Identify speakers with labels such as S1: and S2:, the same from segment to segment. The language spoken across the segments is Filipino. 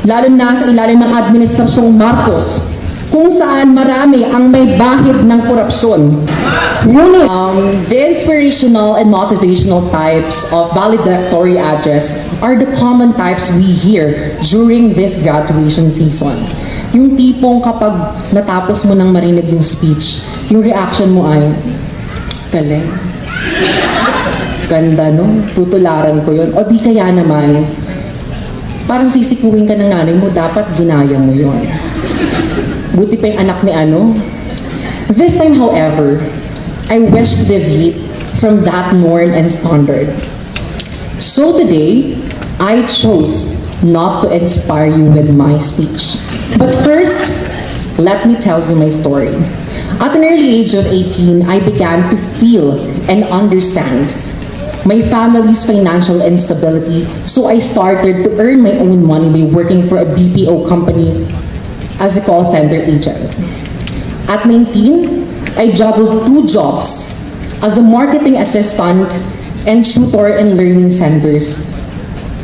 S1: lalo na sa ilalim ng Administrasyong Marcos, kung saan marami ang may bahid ng korupsyon. Ngunit, the inspirational and motivational types of valedictory address are the common types we hear during this graduation season. Yung tipong kapag natapos mo nang marinig yung speech, yung reaction mo ay, galing. Ganda, no? Tutularan ko yun. O di kaya naman, parang sisikuhin ka ng nanay mo, dapat ginaya mo yun. Buti pa yung anak ni ano. This time, however, I wish to deviate from that norm and standard. So today, I chose not to inspire you with my speech. But first, let me tell you my story. At an early age of 18, I began to feel and understand my family's financial instability, so I started to earn my own money by working for a BPO company as a call center agent. At 19, I juggled 2 jobs as a marketing assistant and tutor in learning centers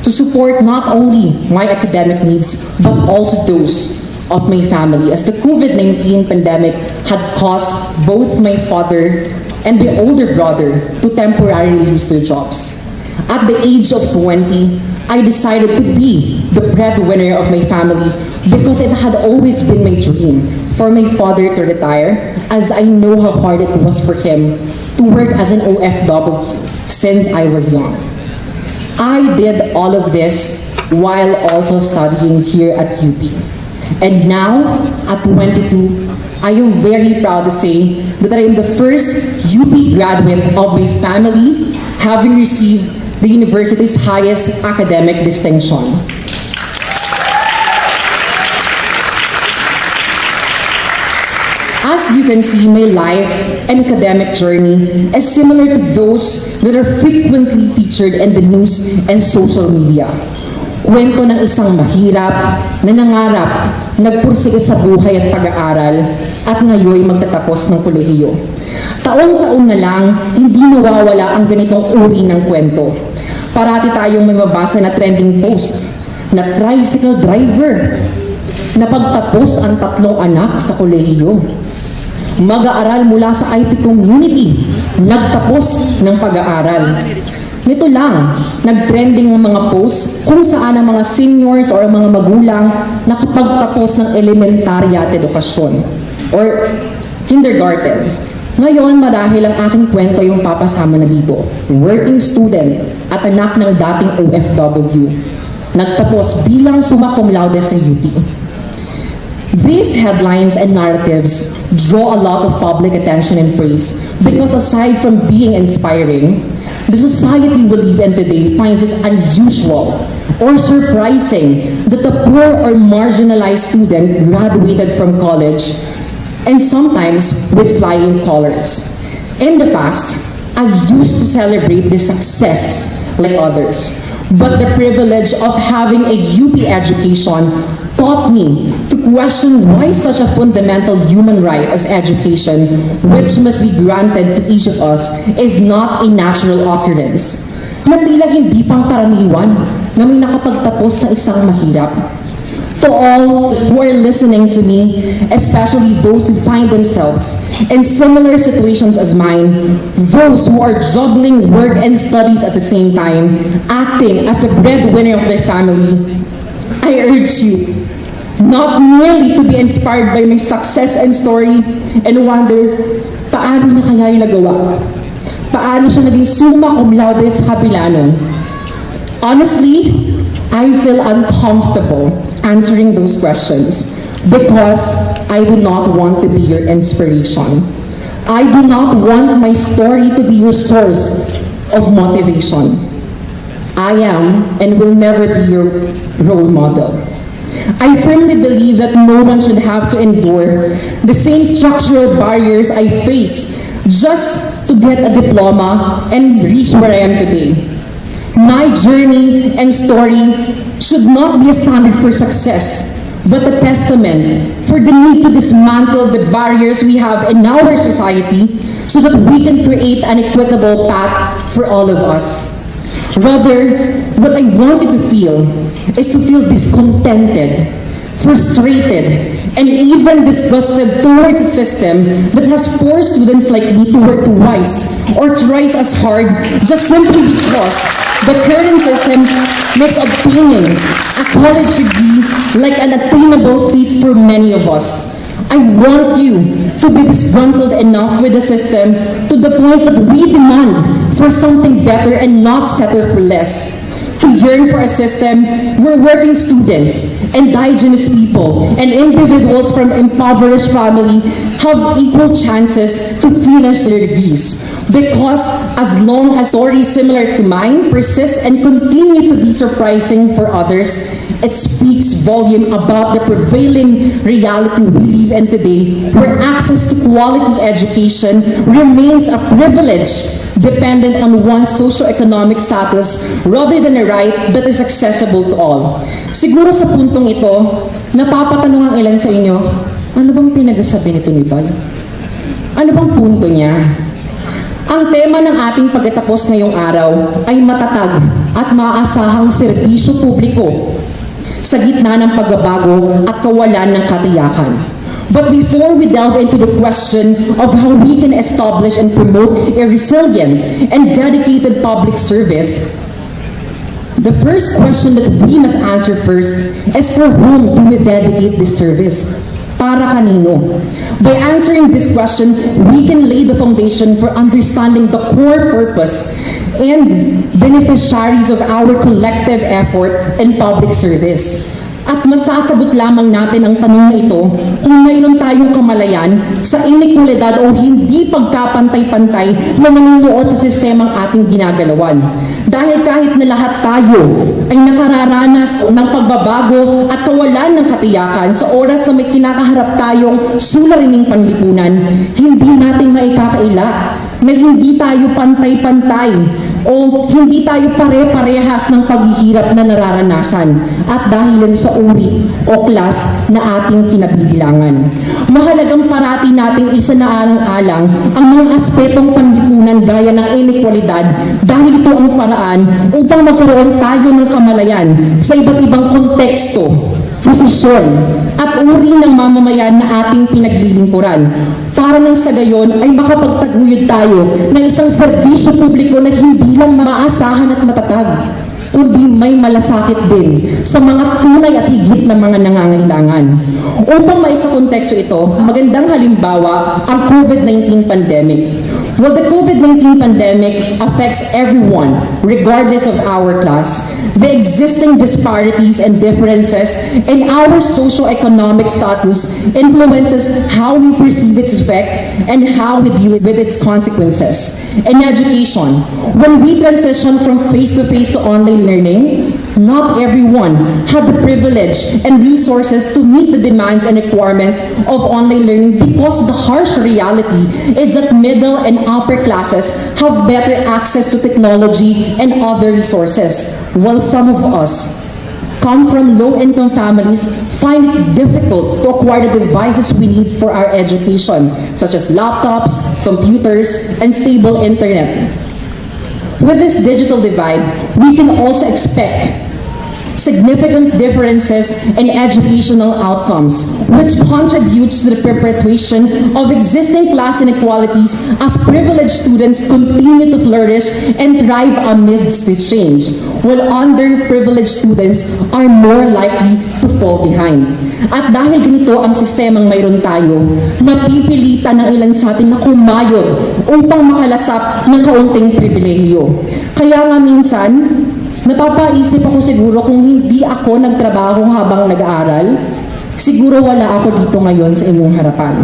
S1: to support not only my academic needs but also those of my family, as the COVID-19 pandemic had caused both my father and my older brother to temporarily lose their jobs. At the age of 20, I decided to be the breadwinner of my family because it had always been my dream for my father to retire, as I know how hard it was for him to work as an OFW since I was young. I did all of this while also studying here at UP. And now, at 22, I am very proud to say that I am the first UP graduate of my family, having received the university's highest academic distinction. As you can see, my life and academic journey is similar to those that are frequently featured in the news and social media. Kwento ng isang mahirap na nangarap, nagpursige sa buhay at pag-aaral, at ngayon magtatapos ng kolehiyo. Taon-taon na lang, hindi nawawala ang ganitong uri ng kwento. Parati tayong may mabasa na trending post na tricycle driver na pagtapos ang 3 anak sa kolehiyo. Mag-aaral mula sa IP community, nagtapos ng pag-aaral. Nito lang, nag-trending ang mga posts kung saan ang mga seniors or mga magulang nakapagtapos ng elementarya at edukasyon or kindergarten. Ngayon, marahil ang aking kwento yung papasama na dito. Working student at anak ng dating OFW. Nagtapos bilang summa cum laude sa UP. These headlines and narratives draw a lot of public attention and praise because aside from being inspiring, the society we live in today finds it unusual or surprising that a poor or marginalized student graduated from college and sometimes with flying colors. In the past, I used to celebrate this success like others, but the privilege of having a UP education taught me to question why such a fundamental human right as education, which must be granted to each of us, is not a natural occurrence. Na tila hindi pang karaniwan na may nakapagtapos ng isang mahirap. To all who are listening to me, especially those who find themselves in similar situations as mine, those who are juggling work and studies at the same time, acting as a breadwinner of their family, I urge you not merely to be inspired by my success and story and wonder, paano na kaya yung nagawa? Paano siya naging summa cum laude sa kabila nun? Honestly, I feel uncomfortable answering those questions because I do not want to be your inspiration. I do not want my story to be your source of motivation. I am and will never be your role model. I firmly believe that no one should have to endure the same structural barriers I face just to get a diploma and reach where I am today. My journey and story should not be a standard for success, but a testament for the need to dismantle the barriers we have in our society so that we can create an equitable path for all of us. Rather, what I wanted to feel is to feel discontented, frustrated, and even disgusted towards a system that has forced students like me to work twice or thrice as hard just simply because the current system makes obtaining a college degree like an attainable feat for many of us. I want you to be disgruntled enough with the system to the point that we demand for something better and not settle for less. To yearn for a system where working students, indigenous people, and individuals from impoverished families have equal chances to finish their degrees. Because as long as stories similar to mine persist and continue to be surprising for others, it speaks volume about the prevailing reality we live in today, where access to quality education remains a privilege dependent on one's socioeconomic status rather than a right that is accessible to all. Siguro sa puntong ito, napapatanong ang ilan sa inyo, ano bang pinagsasabi nito ni Bal? Ano bang punto niya? Ang tema ng ating pagtatapos ngayong araw ay matatag at maaasahang serbisyo publiko sa gitna ng pagbabago at kawalan ng katiyakan. But before we delve into the question of how we can establish and promote a resilient and dedicated public service, the first question that we must answer first is for whom do we dedicate this service? Para kanino? By answering this question, we can lay the foundation for understanding the core purpose and beneficiaries of our collective effort in public service. At masasagot lamang natin ang tanong na ito kung mayroon tayong kamalayan sa inekwalidad o hindi pagkapantay-pantay na nanunuot sa sistemang ating ginagalawan. Dahil kahit na lahat tayo ay nakararanas ng pagbabago at kawalan ng katiyakan sa oras na may kinakaharap tayong suliraning panlipunan, hindi natin maikakaila na hindi tayo pantay-pantay o hindi tayo pare-parehas ng paghihirap na nararanasan at dahilan sa uri o klas na ating kinabibilangan. Mahalagang parati nating isanaalang-alang ang mga aspetong panlipunan gaya ng inekwalidad dahil ito ang paraan upang magkaroon tayo ng kamalayan sa iba't ibang konteksto, posisyon, at uri ng mamamayan na ating pinaglilingkuran. Para nang sa gayon ay makapagtaguyod tayo ng isang serbisyo publiko na hindi lang maasahan at matatag, kundi may malasakit din sa mga tunay at higit na mga nangangailangan. Upang maisa konteksto ito, magandang halimbawa ang COVID-19 pandemic. Well, the COVID-19 pandemic affects everyone, regardless of our class. The existing disparities and differences in our socio-economic status influences how we perceive its effect and how we deal with its consequences. In education, when we transition from face-to-face to online learning, not everyone had the privilege and resources to meet the demands and requirements of online learning because the harsh reality is that middle and upper classes have better access to technology and other resources, while some of us come from low-income families find it difficult to acquire the devices we need for our education, such as laptops, computers, and stable internet. With this digital divide, we can also expect significant differences in educational outcomes, which contributes to the perpetuation of existing class inequalities as privileged students continue to flourish and thrive amidst the change, while underprivileged students are more likely to fall behind. At dahil ganito ang sistemang mayroon tayo, napipilitan ng ilan sa atin na kumayod upang makalasap ng kaunting pribilehiyo. Kaya nga minsan, napapaisip ako siguro kung hindi ako nagtrabaho habang nag-aaral, siguro wala ako dito ngayon sa inyong harapan.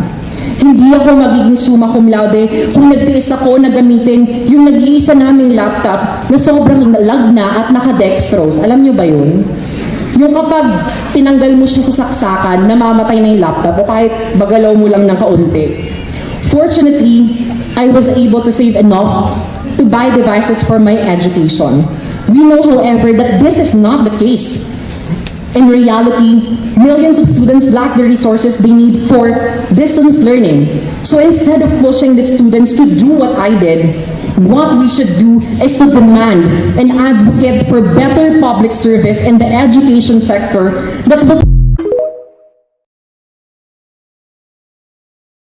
S1: Hindi ako magiging summa cum laude kung nagtiis ako na gamitin yung nag-iisa naming laptop na sobrang lag na at naka-dextrose. Alam nyo ba yun? Yung kapag tinanggal mo siya sa saksakan, namamatay na yung laptop o kahit bagalaw mo lang ng kaunti. Fortunately, I was able to save enough to buy devices for my education. We know, however, that this is not the case. In reality, millions of students lack the resources they need for distance learning. So instead of pushing the students to do what I did, what we should do is to demand and advocate for better public service in the education sector that will